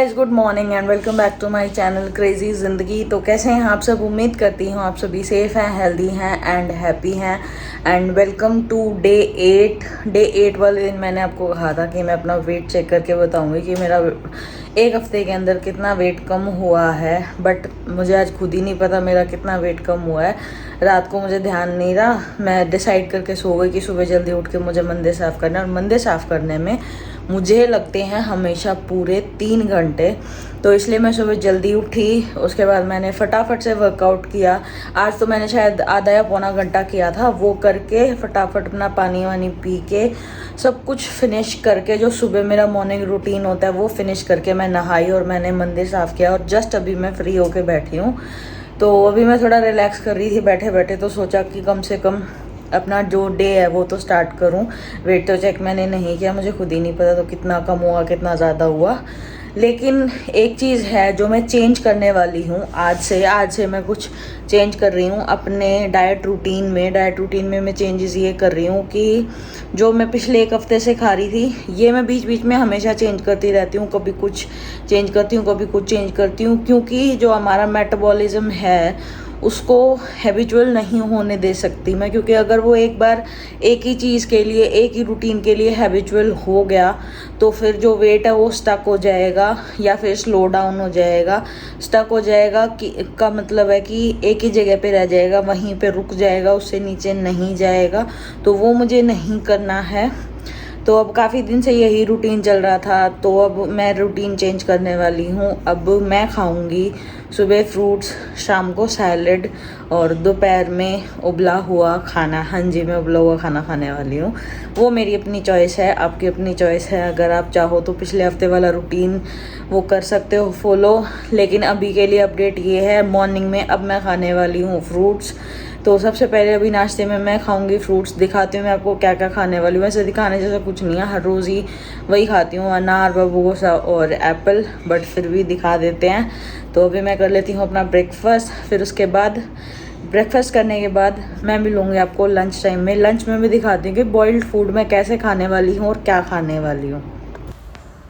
Guys, good morning and welcome back to my channel crazy Zindagi. तो कैसे हैं आप सब? उम्मीद करती हूँ आप सभी सेफ हैं, हेल्दी हैं एंड हैप्पी हैं। एंड वेलकम टू डे 8 वाले दिन मैंने आपको कहा था कि मैं अपना वेट चेक करके बताऊंगी कि मेरा एक हफ्ते के अंदर कितना वेट कम हुआ है। बट मुझे आज खुद ही नहीं पता मेरा कितना वेट कम हुआ है। रात को मुझे ध्यान नहीं रहा, मैं डिसाइड करके सो गई कि सुबह जल्दी उठ के मुझे मंदिर साफ़ करना है। और मंदिर साफ़ करने में मुझे लगते हैं हमेशा पूरे 3 घंटे। तो इसलिए मैं सुबह जल्दी उठी, उसके बाद मैंने फटाफट से वर्कआउट किया। आज तो मैंने शायद आधा या पौना घंटा किया था। वो करके फटाफट अपना पानी वानी पी के सब कुछ फिनिश करके, जो सुबह मेरा मॉर्निंग रूटीन होता है वो फिनिश करके मैं नहाई और मैंने मंदिर साफ़ किया। और जस्ट अभी मैं फ्री होके बैठी हूँ। तो अभी मैं थोड़ा रिलैक्स कर रही थी बैठे बैठे, तो सोचा कि कम से कम अपना जो डे है वो तो स्टार्ट करूं। वेट तो चेक मैंने नहीं किया, मुझे खुद ही नहीं पता तो कितना कम हुआ कितना ज़्यादा हुआ। लेकिन एक चीज़ है जो मैं चेंज करने वाली हूँ आज से मैं कुछ चेंज कर रही हूँ अपने डाइट रूटीन में मैं चेंजेस ये कर रही हूँ कि जो मैं पिछले एक हफ्ते से खा रही थी ये मैं बीच बीच में हमेशा चेंज करती रहती हूँ। कभी कुछ चेंज करती हूँ, कभी कुछ चेंज करती हूँ, क्योंकि जो हमारा मेटाबॉलिज्म है उसको हैबिचुअल नहीं होने दे सकती मैं। क्योंकि अगर वो एक बार एक ही चीज़ के लिए, एक ही रूटीन के लिए हैबिचुअल हो गया तो फिर जो वेट है वो स्टक हो जाएगा या फिर स्लो डाउन हो जाएगा। स्टक हो जाएगा कि का मतलब है कि एक ही जगह पे रह जाएगा, वहीं पे रुक जाएगा, उससे नीचे नहीं जाएगा। तो वो मुझे नहीं करना है। तो अब काफ़ी दिन से यही रूटीन चल रहा था, तो अब मैं रूटीन चेंज करने वाली हूँ। अब मैं खाऊंगी सुबह फ्रूट्स, शाम को सैलेड और दोपहर में उबला हुआ खाना। हाँ जी, मैं उबला हुआ खाना खाने वाली हूँ। वो मेरी अपनी चॉइस है, आपकी अपनी चॉइस है। अगर आप चाहो तो पिछले हफ्ते वाला रूटीन वो कर सकते हो फॉलो। लेकिन अभी के लिए अपडेट ये है, मॉर्निंग में अब मैं खाने वाली हूँ फ्रूट्स। तो सबसे पहले अभी नाश्ते में मैं खाऊंगी फ्रूट्स। दिखाती हूँ मैं आपको क्या क्या खाने वाली हूँ। वैसे दिखाने जैसा कुछ नहीं है, हर रोज़ ही वही खाती हूँ, अनार, बबूगोसा और एप्पल, बट फिर भी दिखा देते हैं। तो अभी मैं कर लेती हूँ अपना ब्रेकफास्ट। फिर उसके बाद ब्रेकफास्ट करने के बाद मैं मिलूँगी आपको लंच टाइम में। लंच में भी दिखाती हूँ कि बॉइल्ड फूड मैं कैसे खाने वाली हूँ और क्या खाने वाली हूँ।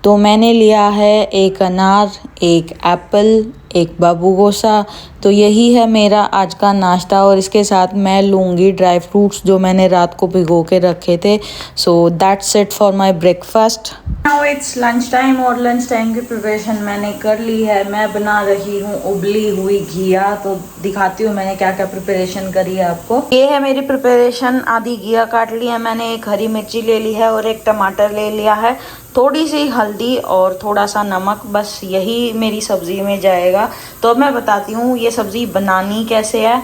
तो मैंने लिया है एक अनार, एक एप्पल, एक बाबूगोसा। तो यही है मेरा आज का नाश्ता। और इसके साथ मैं लूँगी ड्राई फ्रूट्स जो मैंने रात को भिगो के रखे थे। So that's it for my breakfast. Now it's lunch time और लंच टाइम की प्रिपरेशन मैंने कर ली है। मैं बना रही हूँ उबली हुई घिया। तो दिखाती हूँ मैंने क्या क्या प्रिपरेशन करी है आपको। ये है मेरी प्रिपरेशन। आधी घिया काट ली है मैंने, एक हरी मिर्ची ले ली है और एक टमाटर ले लिया है, थोड़ी सी हल्दी और थोड़ा सा नमक, बस यही मेरी सब्ज़ी में जाएगा। तो अब मैं बताती हूँ ये सब्ज़ी बनानी कैसे है।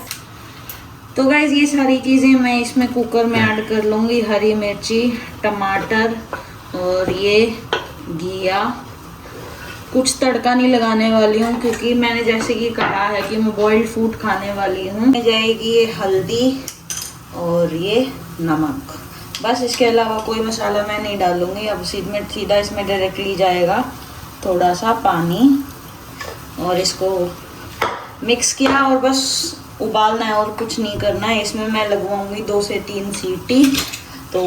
तो गाइज ये सारी चीज़ें मैं इसमें कुकर में ऐड कर लूँगी। हरी मिर्ची, टमाटर और ये घिया। कुछ तड़का नहीं लगाने वाली हूँ क्योंकि मैंने जैसे कि कहा है कि मैं बॉइल्ड फूड खाने वाली हूँ। जाएगी ये हल्दी और ये नमक, बस। इसके अलावा कोई मसाला मैं नहीं डालूँगी। अब सीधा इसमें डायरेक्टली जाएगा थोड़ा सा पानी और इसको मिक्स किया और बस उबालना है और कुछ नहीं करना है। इसमें मैं लगवाऊंगी 2 से 3 सीटी। तो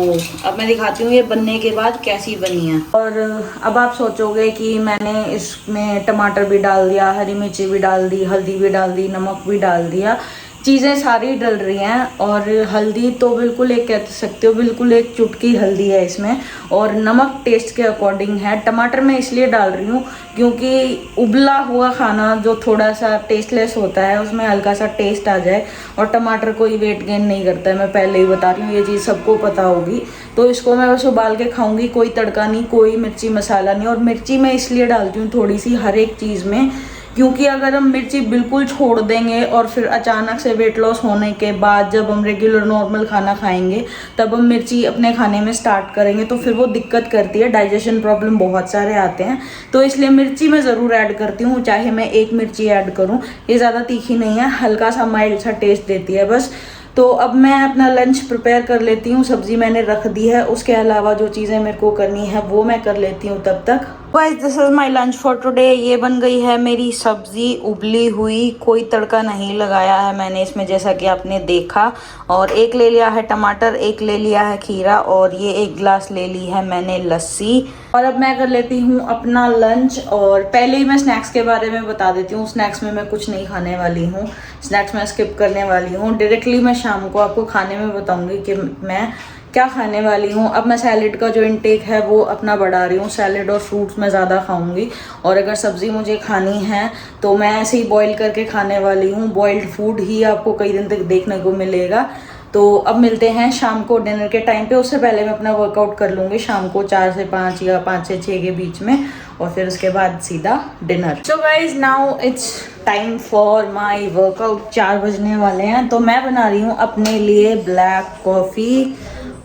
अब मैं दिखाती हूँ ये बनने के बाद कैसी बनी है। और अब आप सोचोगे कि मैंने इसमें टमाटर भी डाल दिया, हरी मिर्ची भी डाल दी, हल्दी भी डाल दी, नमक भी डाल दिया, चीज़ें सारी डल रही हैं। और हल्दी तो बिल्कुल एक कह सकते हो, बिल्कुल एक चुटकी हल्दी है इसमें। और नमक टेस्ट के अकॉर्डिंग है। टमाटर मैं इसलिए डाल रही हूँ क्योंकि उबला हुआ खाना जो थोड़ा सा टेस्टलेस होता है उसमें हल्का सा टेस्ट आ जाए। और टमाटर कोई वेट गेन नहीं करता है, मैं पहले ही बता रही हूँ, ये चीज़ सबको पता होगी। तो इसको मैं बस उबाल के खाऊंगी, कोई तड़का नहीं, कोई मिर्ची मसाला नहीं। और मिर्ची मैं इसलिए डालती हूँ थोड़ी सी हर एक चीज़ में, क्योंकि अगर हम मिर्ची बिल्कुल छोड़ देंगे और फिर अचानक से वेट लॉस होने के बाद जब हम रेगुलर नॉर्मल खाना खाएंगे तब हम मिर्ची अपने खाने में स्टार्ट करेंगे तो फिर वो दिक्कत करती है, डाइजेशन प्रॉब्लम बहुत सारे आते हैं। तो इसलिए मिर्ची मैं ज़रूर ऐड करती हूँ, चाहे मैं एक मिर्ची ऐड करूँ। ये ज़्यादा तीखी नहीं है, हल्का सा माइल्ड सा टेस्ट देती है बस। तो अब मैं अपना लंच प्रिपेयर कर लेती हूँ। सब्ज़ी मैंने रख दी है, उसके अलावा जो चीज़ें मेरे को करनी है वो मैं कर लेती हूँ तब तक। Guys this is my lunch for today. ये बन गई है मेरी सब्ज़ी उबली हुई, कोई तड़का नहीं लगाया है मैंने इसमें, जैसा कि आपने देखा। और एक ले लिया है टमाटर, एक ले लिया है खीरा और ये एक गिलास ले ली है मैंने लस्सी। और अब मैं कर लेती हूँ अपना लंच। और पहले ही मैं स्नैक्स के बारे में बता देती हूँ। स्नैक्स में मैं कुछ नहीं खाने वाली हूँ, स्नैक्स मैं स्किप करने वाली हूँ। डायरेक्टली मैं शाम को आपको खाने में बताऊँगी कि मैं क्या खाने वाली हूँ। अब मैं सैलेड का जो इनटेक है वो अपना बढ़ा रही हूँ। सैलेड और फ्रूट्स मैं ज़्यादा खाऊंगी, और अगर सब्ज़ी मुझे खानी है तो मैं ऐसे ही बॉईल करके खाने वाली हूँ। बॉइल्ड फूड ही आपको कई दिन तक देखने को मिलेगा। तो अब मिलते हैं शाम को डिनर के टाइम पे। उससे पहले मैं अपना वर्कआउट कर लूँगी शाम को 4 से 5 या 5 से 6 के बीच में, और फिर उसके बाद सीधा dinner. So guys now it's time for my workout. 4 बजने वाले हैं, तो मैं बना रही हूँ अपने लिए ब्लैक कॉफ़ी।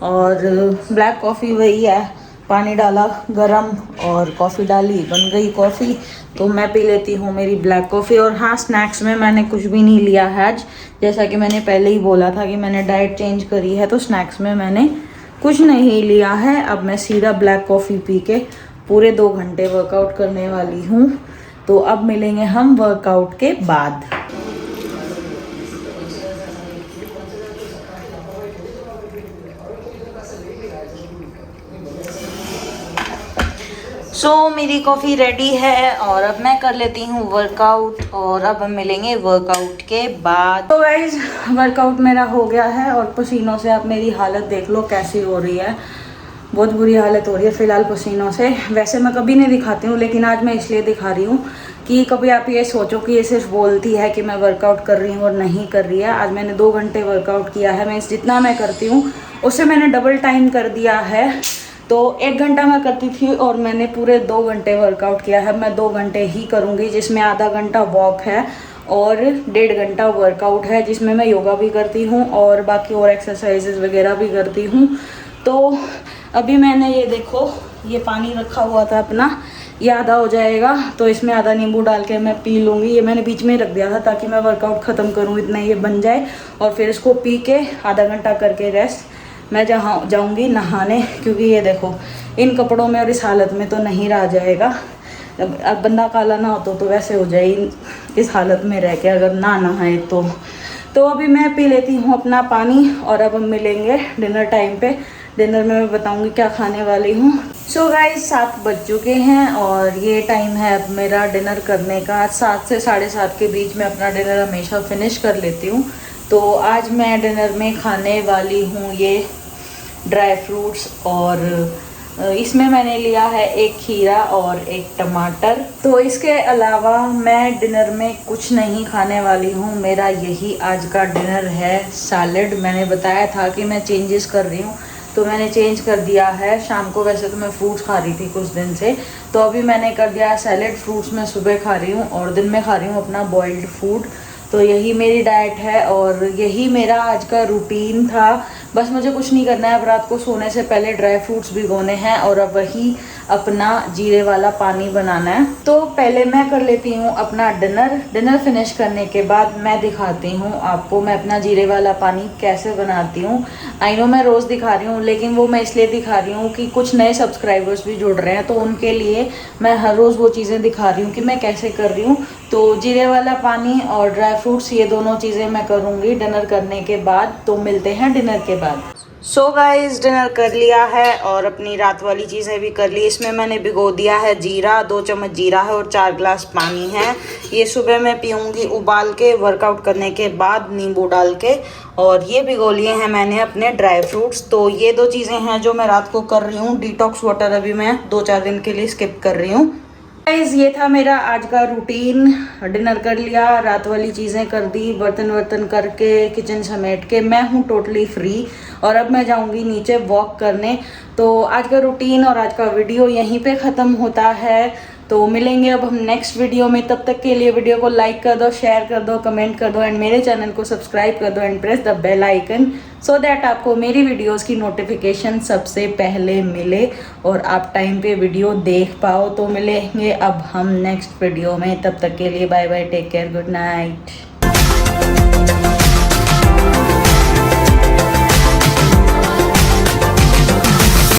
और ब्लैक कॉफ़ी वही है, पानी डाला गरम और कॉफ़ी डाली, बन गई कॉफ़ी। तो मैं पी लेती हूँ मेरी ब्लैक कॉफ़ी। और हाँ, स्नैक्स में मैंने कुछ भी नहीं लिया है आज। जैसा कि मैंने पहले ही बोला था कि मैंने डाइट चेंज करी है, तो स्नैक्स में मैंने कुछ नहीं लिया है। अब मैं सीधा ब्लैक कॉफ़ी पी के पूरे 2 घंटे वर्कआउट करने वाली हूँ। तो अब मिलेंगे हम वर्कआउट के बाद। मेरी कॉफ़ी रेडी है और अब मैं कर लेती हूँ वर्कआउट, और अब हम मिलेंगे वर्कआउट के बाद। तो गाइज वर्कआउट मेरा हो गया है, और पसीनों से आप मेरी हालत देख लो कैसी हो रही है। बहुत बुरी हालत हो रही है फ़िलहाल पसीनों से। वैसे मैं कभी नहीं दिखाती हूँ, लेकिन आज मैं इसलिए दिखा रही हूँ कि कभी आप ये सोचो कि ये सिर्फ बोलती है कि मैं वर्कआउट कर रही हूँ और नहीं कर रही है। आज मैंने 2 घंटे वर्कआउट किया है। मैं जितना मैं करती हूँ उससे मैंने डबल टाइम कर दिया है। तो 1 घंटा मैं करती थी और मैंने पूरे 2 घंटे वर्कआउट किया है। मैं 2 घंटे ही करूँगी, जिसमें आधा घंटा वॉक है और 1.5 घंटा वर्कआउट है, जिसमें मैं योगा भी करती हूँ और बाकी और एक्सरसाइजेज वगैरह भी करती हूँ। तो अभी मैंने ये देखो, ये पानी रखा हुआ था अपना, ये आधा हो जाएगा तो इसमें आधा नींबू डाल के मैं पी लूँगी। ये मैंने बीच में रख दिया था ताकि मैं वर्कआउट ख़त्म करूँ इतना ये बन जाए, और फिर इसको पी के आधा घंटा करके रेस्ट मैं जहाँ जाऊँगी नहाने। क्योंकि ये देखो, इन कपड़ों में और इस हालत में तो नहीं रहा जाएगा। अब बंदा काला ना हो तो वैसे हो जाए इस हालत में रह के, अगर ना नहाए तो अभी मैं पी लेती हूँ अपना पानी, और अब हम मिलेंगे डिनर टाइम पे। डिनर में मैं बताऊँगी क्या खाने वाली हूँ। सो गाइस 7 बज चुके हैं और ये टाइम है अब मेरा डिनर करने का। 7 से 7:30 के बीच में अपना डिनर हमेशा फिनिश कर लेती हूँ। तो आज मैं डिनर में खाने वाली हूँ ये ड्राई फ्रूट्स, और इसमें मैंने लिया है एक खीरा और एक टमाटर। तो इसके अलावा मैं डिनर में कुछ नहीं खाने वाली हूँ। मेरा यही आज का डिनर है, सैलेड। मैंने बताया था कि मैं चेंजेस कर रही हूँ, तो मैंने चेंज कर दिया है। शाम को वैसे तो मैं फ्रूट्स खा रही थी कुछ दिन से, तो अभी मैंने कर दिया है सैलेड। फ्रूट्स मैं सुबह खा रही हूँ और दिन में खा रही हूँ अपना बॉइल्ड फूड। तो यही मेरी डाइट है और यही मेरा आज का रूटीन था। बस मुझे कुछ नहीं करना है, अब रात को सोने से पहले ड्राई फ्रूट्स भिगोने हैं और अब वही अपना जीरे वाला पानी बनाना है। तो पहले मैं कर लेती हूँ अपना डिनर फिनिश करने के बाद मैं दिखाती हूँ आपको मैं अपना जीरे वाला पानी कैसे बनाती हूँ। आई नो मैं रोज़ दिखा रही हूँ, लेकिन वो मैं इसलिए दिखा रही हूँ कि कुछ नए सब्सक्राइबर्स भी जुड़ रहे हैं, तो उनके लिए मैं हर रोज़ वो चीज़ें दिखा रही हूँ कि मैं कैसे कर रही हूँ। तो जीरे वाला पानी और ड्राई फ्रूट्स, ये दोनों चीज़ें मैं करूँगी डिनर करने के बाद। तो मिलते हैं डिनर के बाद। सो गाइस डिनर कर लिया है और अपनी रात वाली चीज़ें भी कर ली। इसमें मैंने भिगो दिया है जीरा, 2 चम्मच जीरा है और 4 ग्लास पानी है। ये सुबह मैं पीऊँगी उबाल के वर्कआउट करने के बाद नींबू डाल के। और ये भिगो लिए हैं मैंने अपने ड्राई फ्रूट्स। तो ये 2 चीज़ें हैं जो मैं रात को कर रही हूँ। डिटॉक्स वाटर अभी मैं 2-4 दिन के लिए स्किप कर रही हूँ। गाइस ये था मेरा आज का रूटीन। डिनर कर लिया, रात वाली चीज़ें कर दी, बर्तन वर्तन करके किचन समेट के मैं हूँ टोटली फ्री। और अब मैं जाऊँगी नीचे वॉक करने। तो आज का रूटीन और आज का वीडियो यहीं पे ख़त्म होता है। तो मिलेंगे अब हम नेक्स्ट वीडियो में। तब तक के लिए वीडियो को लाइक कर दो, शेयर कर दो, कमेंट कर दो एंड मेरे चैनल को सब्सक्राइब कर दो and press the bell icon so that आपको मेरी वीडियोस की नोटिफिकेशन सबसे पहले मिले और आप टाइम पे वीडियो देख पाओ। तो मिलेंगे अब हम नेक्स्ट वीडियो में। तब तक के लिए bye bye, take care, good night.